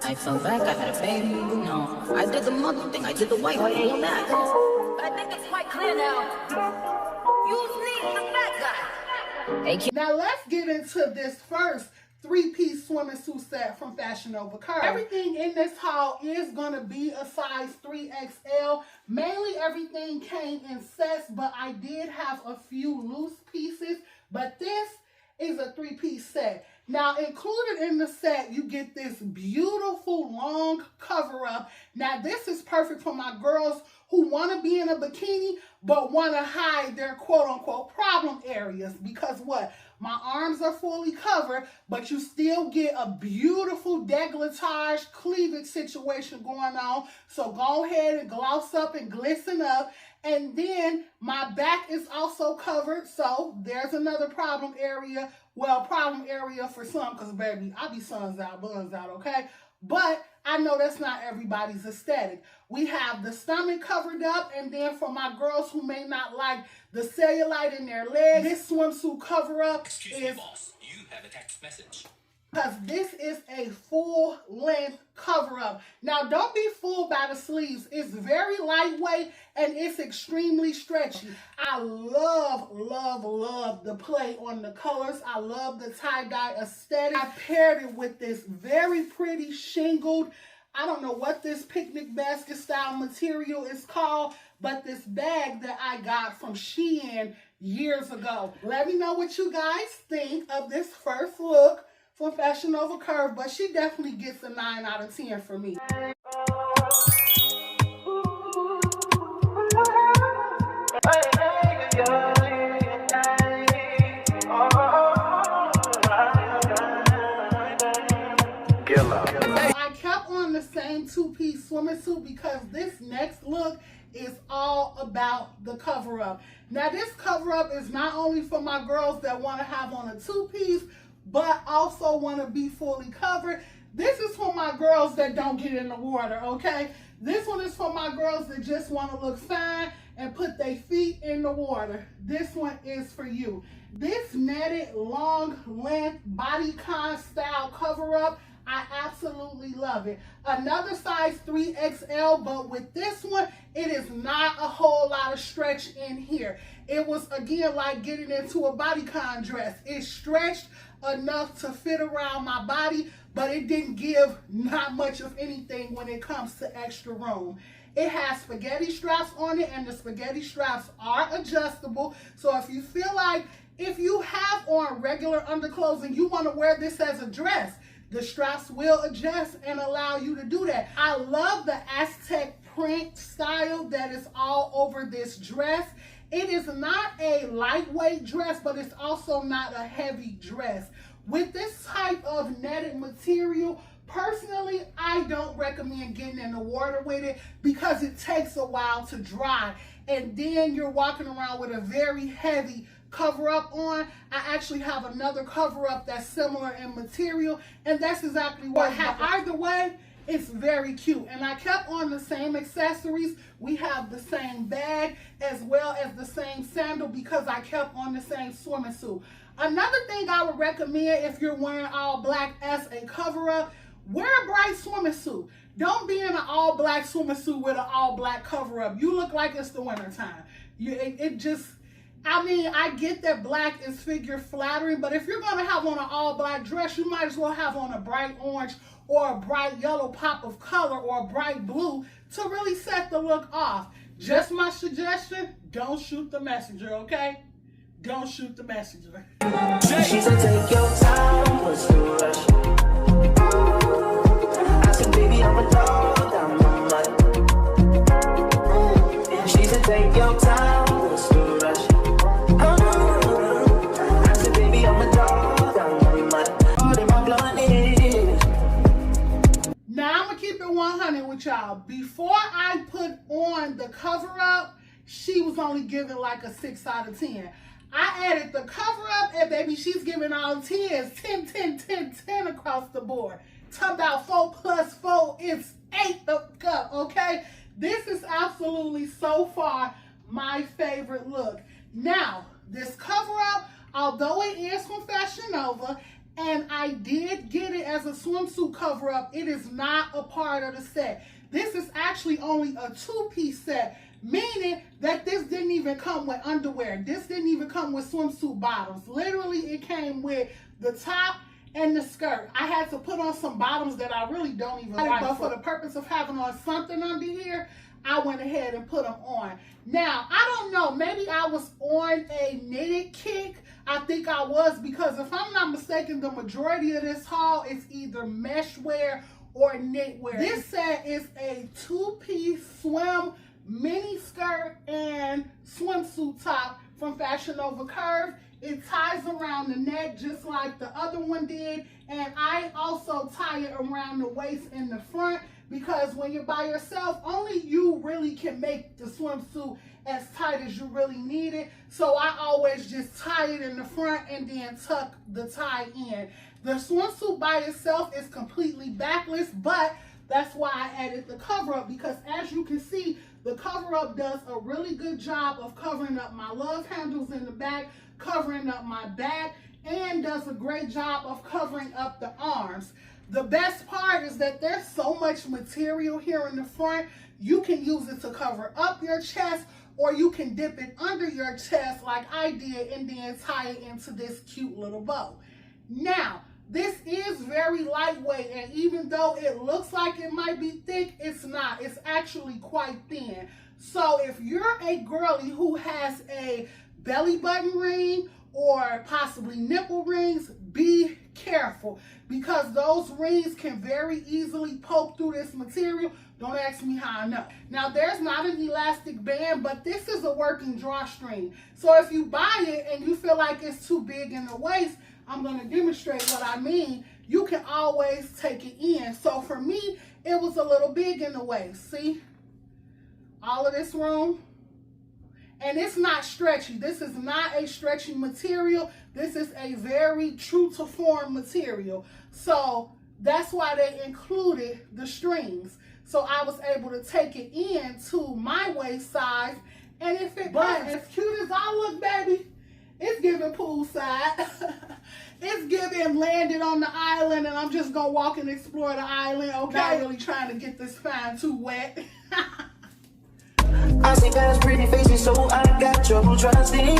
I fell back, I had a baby, you know. I did the mother thing, I did the white thing on that. I think it's quite clear now. You need the bad guy. Hey, kid. Now let's get into this first three-piece swimming suit set from FashionNova Curvy. Everything in this haul is going to be a size 3XL. Mainly everything came in sets, but I did have a few loose pieces. But this is a three-piece set. Now, included in the set, you get this beautiful long cover-up. Now, this is perfect for my girls who want to be in a bikini, but want to hide their quote-unquote problem areas. Because what? My arms are fully covered, but you still get a beautiful décolletage cleavage situation going on. So go ahead and gloss up and glisten up. And then my back is also covered, so there's another problem area. Well, problem area for some, because baby, I be suns out, buns out, okay? But I know that's not everybody's aesthetic. We have the stomach covered up, and then for my girls who may not like the cellulite in their legs, this swimsuit cover up Excuse me, boss. You have a text message. Because this is a full-length cover-up. Now, don't be fooled by the sleeves. It's very lightweight, and it's extremely stretchy. I love, love, love the play on the colors. I love the tie-dye aesthetic. I paired it with this very pretty shingled, I don't know what this picnic basket style material is called, but this bag that I got from Shein years ago. Let me know what you guys think of this first look from FashionNova Curve, but she definitely gets a 9 out of 10 for me. I kept on the same two-piece swimming suit because this next look is all about the cover-up. Now, this cover-up is not only for my girls that want to have on a two-piece, but also want to be fully covered. This is for my girls that don't get in the water, okay? This one is for my girls that just want to look fine and put their feet in the water. This one is for you. This netted long length bodycon style cover up, I absolutely love it. Another size 3XL, but with this one, it is not a whole lot of stretch in here. It was, again, like getting into a bodycon dress. It stretched enough to fit around my body, but it didn't give not much of anything when it comes to extra room. It has spaghetti straps on it, and the spaghetti straps are adjustable. So if you feel like if you have on regular underclothes and you want to wear this as a dress, the straps will adjust and allow you to do that. I love the Aztec print style that is all over this dress. It is not a lightweight dress, but it's also not a heavy dress. With this type of netted material, personally, I don't recommend getting in the water with it because it takes a while to dry. And then you're walking around with a very heavy cover up on. I actually have another cover up that's similar in material, and that's exactly what happened. Either way, it's very cute. And I kept on the same accessories. We have the same bag as well as the same sandal because I kept on the same swimming suit. Another thing I would recommend if you're wearing all black as a cover up, wear a bright swimming suit. Don't be in an all black swimming suit with an all black cover up. You look like it's the winter time. I mean, I get that black is figure flattering, but if you're going to have on an all-black dress, you might as well have on a bright orange or a bright yellow pop of color or a bright blue to really set the look off. Just my suggestion, don't shoot the messenger, okay? Don't shoot the messenger. She said, take your time, what's the rush? I said, baby, I'm a dog, I'm a mutt. She said, take your time, what's the rush? Now I'm gonna keep it 100 with y'all. Before I put on the cover up, she was only giving like a 6 out of 10. I added the cover up and baby, she's giving all 10s, 10, 10, 10, 10 across the board. Talk about 4 plus 4 is 8 up, okay? This is absolutely so far my favorite look. Now, this cover up, although it is from FashionNova, and I did get it as a swimsuit cover up. It is not a part of the set. This is actually only a 2-piece set, meaning that this didn't even come with underwear. This didn't even come with swimsuit bottoms. Literally, it came with the top and the skirt. I had to put on some bottoms that I really don't even like, but for the purpose of having on something under here, I went ahead and put them on. Now, I don't know, maybe I was on a knitted kick. I think I was, because if I'm not mistaken, the majority of this haul is either mesh wear or knitwear. This set is a 2-piece swim mini skirt and swimsuit top from FashionNova Curve. It ties around the neck just like the other one did, and I also tie it around the waist in the front, because when you're by yourself, only you really can make the swimsuit as tight as you really need it. So I always just tie it in the front and then tuck the tie in. The swimsuit by itself is completely backless, but that's why I added the cover up, because as you can see, the cover up does a really good job of covering up my love handles in the back, covering up my back, and does a great job of covering up the arms. The best part is that there's so much material here in the front. You can use it to cover up your chest, or you can dip it under your chest like I did and then tie it into this cute little bow. Now, this is very lightweight, and even though it looks like it might be thick, it's not. It's actually quite thin. So if you're a girly who has a belly button ring or possibly nipple rings, be careful, because those rings can very easily poke through this material. Don't ask me how I know. Now, there's not an elastic band, but this is a working drawstring. So if you buy it and you feel like it's too big in the waist, I'm going to demonstrate what I mean. You can always take it in. So for me, it was a little big in the waist. See? All of this room. And it's not stretchy. This is not a stretchy material. This is a very true to form material. So that's why they included the strings. So I was able to take it in to my waist size, and it fit. But as cute as I look, baby, it's giving poolside. It's giving landed on the island, and I'm just gonna walk and explore the island. Okay, not really trying to get this fine too wet. I see past pretty faces, so I got trouble trusting.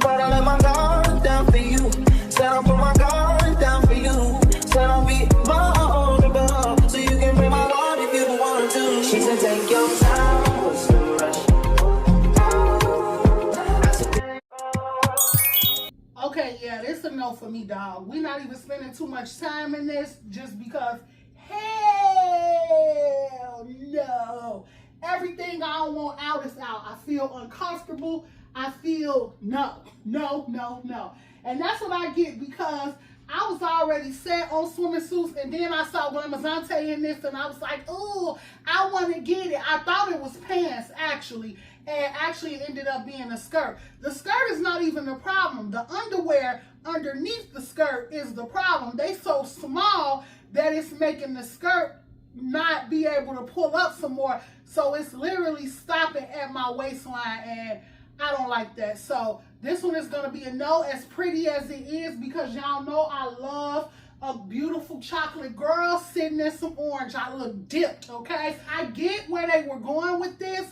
But I let my guard down for you. Said I'll put my guard down for you. Said I'll be vulnerable, so you can break my heart if you want to. She said, take your time, what's the rush? Okay, yeah, this a no for me, dog. We're not even spending too much time in this, just because, hell no. Everything I don't want out is out. I feel uncomfortable. I feel no. And that's what I get, because I was already set on swimming suits, and then I saw Glamazante in this, and I was like, ooh, I want to get it. I thought it was pants, actually, and actually it ended up being a skirt. The skirt is not even the problem. The underwear underneath the skirt is the problem. They so small that it's making the skirt not be able to pull up some more. So it's literally stopping at my waistline, and I don't like that. So this one is going to be a no, as pretty as it is, because y'all know I love a beautiful chocolate girl sitting in some orange. I look dipped, okay? I get where they were going with this,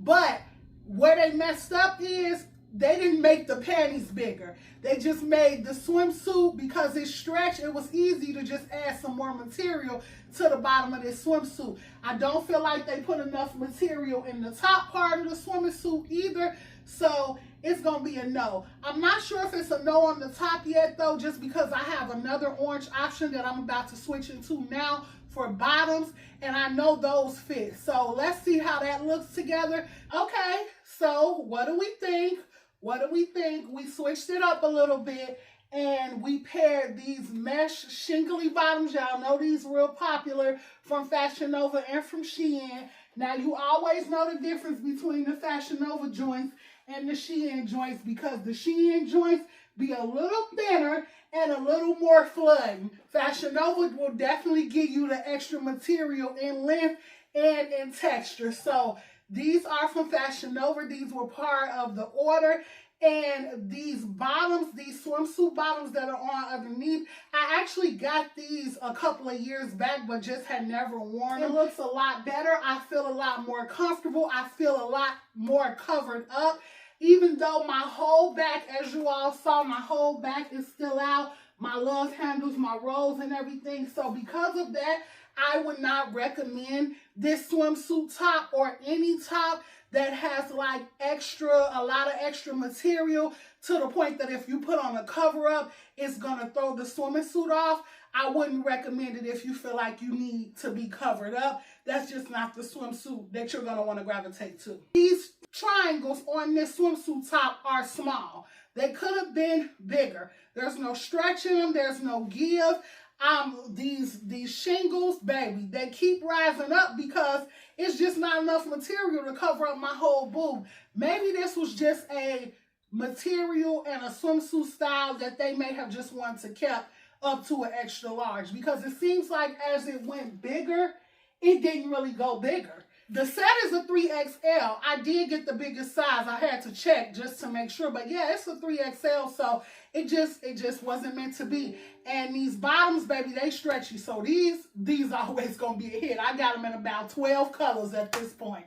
but where they messed up is they didn't make the panties bigger. They just made the swimsuit, because it's stretched, it was easy to just add some more material to the bottom of this swimsuit. I don't feel like they put enough material in the top part of the swimsuit either, so it's going to be a no. I'm not sure if it's a no on the top yet, though, just because I have another orange option that I'm about to switch into now for bottoms, and I know those fit. So let's see how that looks together. Okay, so what do we think? What do we think? We switched it up a little bit, and we paired these mesh shingly bottoms. Y'all know these real popular from FashionNova and from Shein. Now, you always know the difference between the FashionNova joints and the Shein joints, because the Shein joints be a little thinner and a little more flooding. FashionNova will definitely give you the extra material in length and in texture. So these are from FashionNova. These were part of the order. And these bottoms, these swimsuit bottoms that are on underneath, I actually got these a couple of years back, but just had never worn them. It looks a lot better. I feel a lot more comfortable. I feel a lot more covered up. Even though my whole back, as you all saw, my whole back is still out. My love handles, my rolls and everything. So because of that, I would not recommend this swimsuit top or any top that has like a lot of extra material to the point that if you put on a cover up, it's gonna throw the swimming suit off. I wouldn't recommend it if you feel like you need to be covered up. That's just not the swimsuit that you're gonna wanna gravitate to. These triangles on this swimsuit top are small. They could have been bigger. There's no stretch in them, there's no give. These shingles, baby, they keep rising up because it's just not enough material to cover up my whole boob. Maybe this was just a material and a swimsuit style that they may have just wanted to keep up to an extra large, because it seems like as it went bigger, it didn't really go bigger. The set is a 3XL. I did get the biggest size. I had to check just to make sure. But yeah, it's a 3XL. So it just wasn't meant to be. And these bottoms, baby, they stretchy. So these always going to be a hit. I got them in about 12 colors at this point.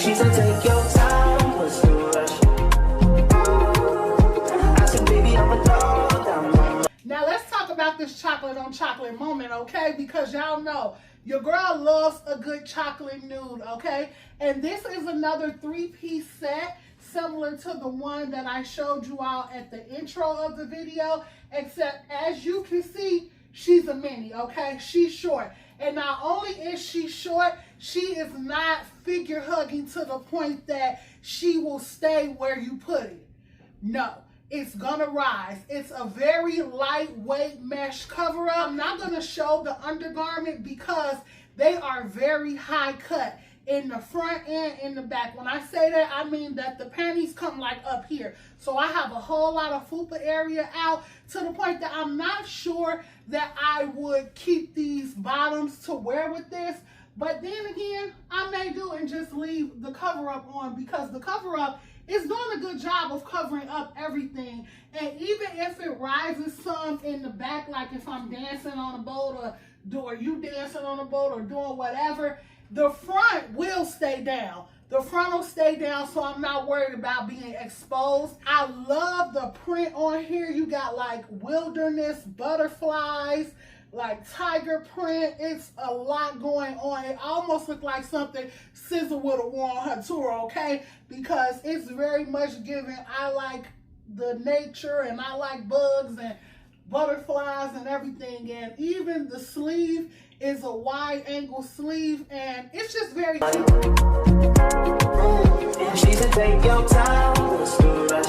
She said, take your time, what's the rush? I said, baby, I'm a dog. Now let's talk about this chocolate on chocolate moment, okay? Because y'all know your girl loves a good chocolate nude, okay? And this is another 3-piece set similar to the one that I showed you all at the intro of the video, except as you can see, she's a mini, okay? She's short. And not only is she short, she is not figure hugging to the point that she will stay where you put it. No, it's gonna rise. It's a very lightweight mesh cover up. I'm not gonna show the undergarment because they are very high cut in the front and in the back. When I say that, I mean that the panties come like up here. So I have a whole lot of fupa area out to the point that I'm not sure that I would keep these bottoms to wear with this. But then again, I may do and just leave the cover up on, because the cover up is doing a good job of covering up everything. And even if it rises some in the back, like if I'm dancing on a boat or you dancing on a boat or doing whatever, the front will stay down. The front will stay down, so I'm not worried about being exposed. I love the print on here. You got like wilderness, butterflies, like tiger print. It's a lot going on. It almost looked like something SZA would have worn on her tour, okay? Because it's very much giving, I like the nature and I like bugs and butterflies and everything. And even the sleeve is a wide angle sleeve, and it's just very cute. She said, take your time, what's the rush?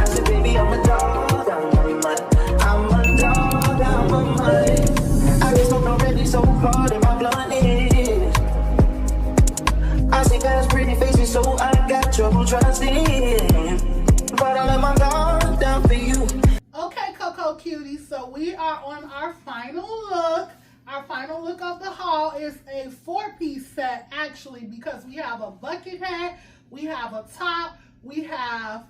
I said, baby, I'm a dog, I'm a dog, I'm a mud. I get smoked already so hard in my blunt is. I see guys' pretty faces, so I got trouble trusting. But I let my guard down for you. Okay, Coco Cuties, so we are on our final look. Our final look of the haul is a 4-piece set, actually, because we have a bucket hat, we have a top, we have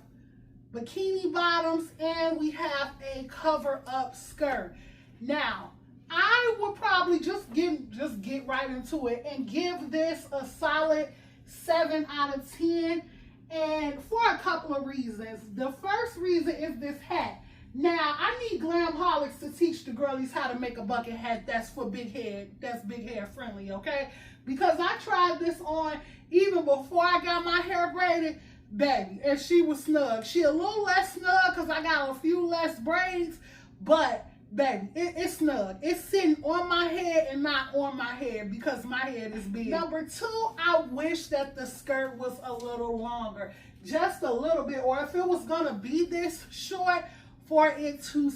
bikini bottoms, and we have a cover-up skirt. Now, I would probably just get right into it and give this a solid 7 out of 10, and for a couple of reasons. The first reason is this hat. Now, I need Glamholics to teach the girlies how to make a bucket hat that's for big head, that's big hair friendly, okay? Because I tried this on even before I got my hair braided, baby, and she was snug. She a little less snug because I got a few less braids, but baby, it's snug. It's sitting on my head and not on my head because my head is big. Number 2, I wish that the skirt was a little longer, just a little bit, or if it was gonna be this short, for it to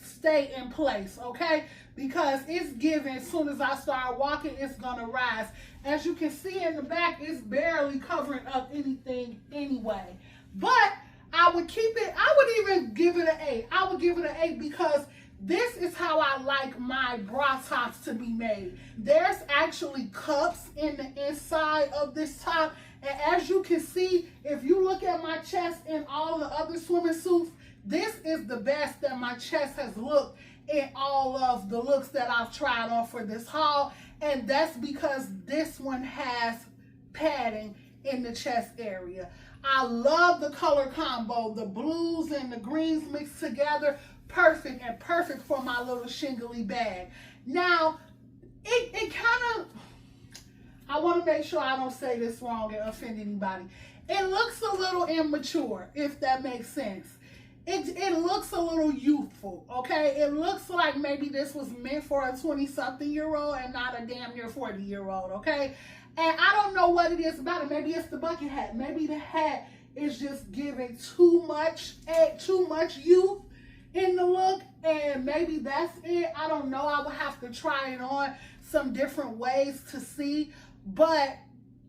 stay in place, okay? Because it's given, as soon as I start walking, it's gonna rise. As you can see in the back, it's barely covering up anything anyway. But I would keep it, I would even give it an 8. I would give it an 8 because this is how I like my bra tops to be made. There's actually cups in the inside of this top. And as you can see, if you look at my chest in all the other swimming suits, this is the best that my chest has looked in all of the looks that I've tried on for this haul. And that's because this one has padding in the chest area. I love the color combo. The blues and the greens mixed together. Perfect, and perfect for my little shingly bag. Now, it kind of, I want to make sure I don't say this wrong and offend anybody. It looks a little immature, if that makes sense. It looks a little youthful, okay? It looks like maybe this was meant for a 20-something-year-old and not a damn near 40-year-old, okay? And I don't know what it is about it. Maybe it's the bucket hat. Maybe the hat is just giving too much youth in the look, and maybe that's it. I don't know. I would have to try it on some different ways to see, but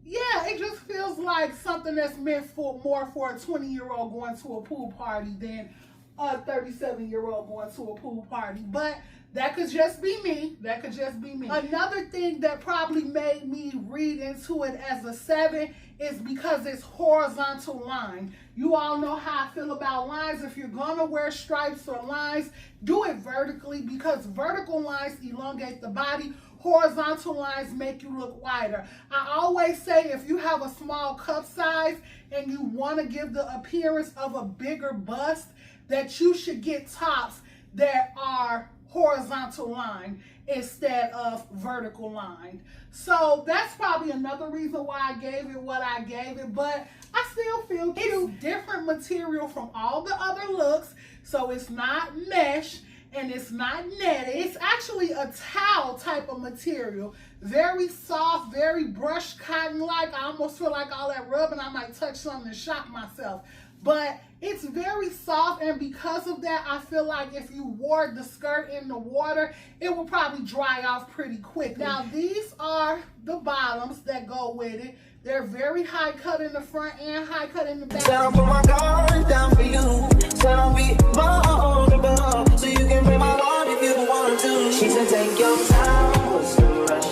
yeah, it just feels like something that's meant for more for a 20-year-old going to a pool party than a 37-year-old going to a pool party. But that could just be me. That could just be me. Another thing that probably made me read into it as a 7 is because it's horizontal line. You all know how I feel about lines. If you're gonna wear stripes or lines, do it vertically because vertical lines elongate the body. Horizontal lines make you look wider. I always say if you have a small cup size and you want to give the appearance of a bigger bust, that you should get tops that are horizontal line instead of vertical line. So that's probably another reason why I gave it what I gave it, but I still feel cute. It's different material from all the other looks, so it's not mesh and it's not netted. It's actually a towel type of material. Very soft, very brushed cotton-like. I almost feel like all that rubbing, I might touch something and shock myself. But it's very soft, and because of that, I feel like if you wore the skirt in the water, it will probably dry off pretty quick. Now, these are the bottoms that go with it. They're very high cut in the front and high cut in the back. Said I'll put my guard down for you. Said I'll be vulnerable, so you can break my heart if you want to. She said take your time, what's the rush?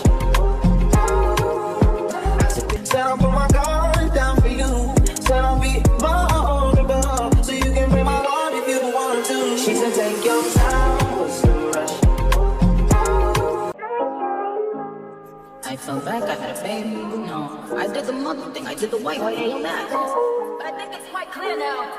Said I'll put my guard down for you. Said I'll be vulnerable, so you can break my heart if you want to. She said take your time, what's the rush? I fell back, I had a baby, you know. I did the mother thing, I did the white thing, that. But I think it's quite clear now.